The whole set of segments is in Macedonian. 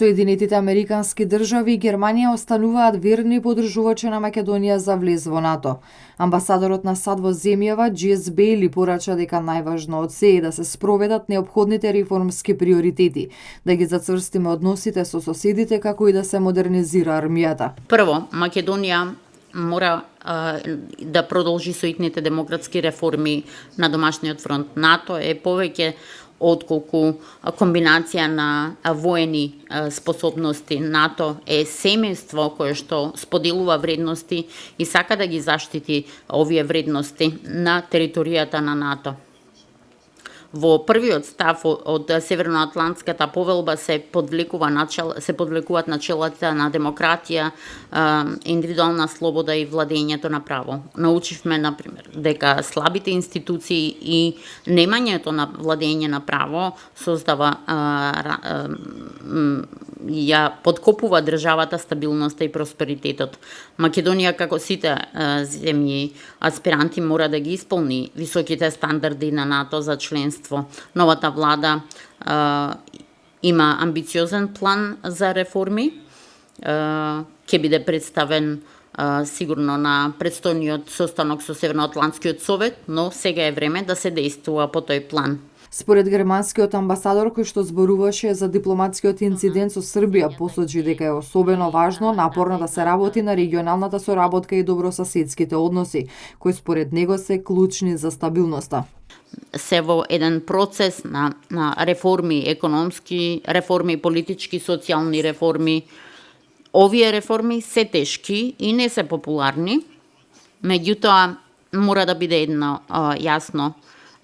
Соединетите Американски држави и Германија остануваат верни поддржувачи на Македонија за влез во НАТО. Амбасадорот на САД во земјава Джес Бейли порача дека најважно од се е да се спроведат неопходните реформски приоритети, да ги зацврстиме односите со соседите како и да се модернизира армијата. Прво, Македонија мора да продолжи соитните демократски реформи на домашниот фронт. НАТО е повеќе отколку комбинација на воени способности. НАТО е семејство кое што споделува вредности и сака да ги заштити овие вредности на територијата на НАТО. Во првиот став од Северноатлантската повелба се подвлекуваат начелата на демократија, индивидуална слобода и владењето на право. Научивме, например, дека слабите институции и немањето на владење на право создава ја подкопува државата, стабилноста и просперитетот. Македонија, како сите земји аспиранти, мора да ги исполни високите стандарди на НАТО за членство. Новата влада има амбициозен план за реформи, ќе биде представен сигурно на предстојниот состанок со Северноатлантскиот совет, но сега е време да се действува по тој план. Според германскиот амбасадор кој што зборуваше за дипломатскиот инцидент со Србија, посочи дека е особено важно напорно да се работи на регионалната соработка и добрососедските односи, кои според него се клучни за стабилноста. Се во еден процес на реформи, економски реформи, политички, социјални реформи. Овие реформи се тешки и не се популарни, меѓутоа мора да биде едно јасно.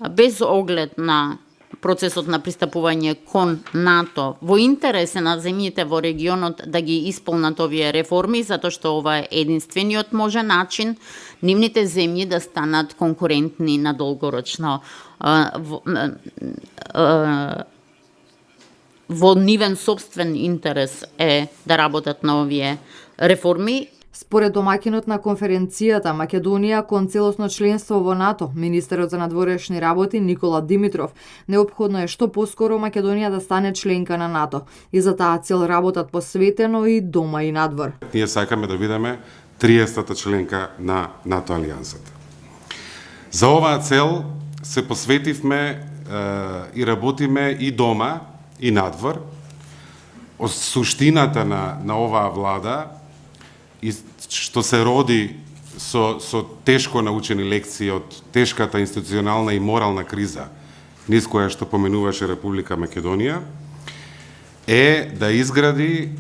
Без оглед на процесот на пристапување кон НАТО, во интерес на земјите во регионот да ги исполнат овие реформи, затоа што ова е единствениот можен начин нивните земји да станат конкурентни надолгорочно во нивен собствен интерес е да работат на овие реформи. Според домаќинот на конференцијата Македонија кон целосно членство во НАТО, министерот за надворешни работи Никола Димитров, неопходно е што поскоро Македонија да стане членка на НАТО и за таа цел работат посветено и дома и надвор. Ние сакаме да бидеме 30-та членка на НАТО алијансата. За оваа цел се посветивме и работиме и дома и надвор. Суштината на оваа влада и што се роди со тешко научени лекции од тешката институционална и морална криза низ која што поменуваше Република Македонија, е да изгради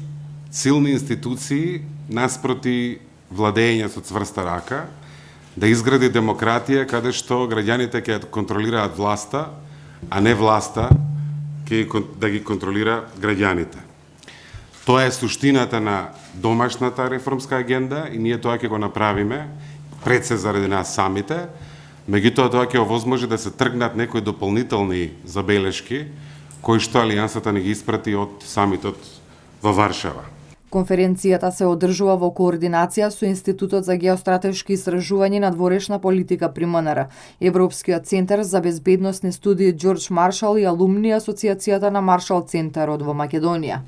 силни институции наспроти владење со цврста рака, да изгради демократија каде што граѓаните ќе контролираат власта, а не власта да ги контролира граѓаните. Тоа е суштината на домашната реформска агенда и ние тоа ќе го направиме пред се заради нас самите, меѓутоа тоа ќе овозможи да се тргнат некои дополнителни забелешки кои што алијансата не ги испрати од самитот во Варшава. Конференцијата се одржува во координација со Институтот за геостратешки истражувања и надворешна политика при МНР, Европскиот центар за безбедносни студии Џорџ Маршал и алумни Асоцијацијата на Маршал центарот во Македонија.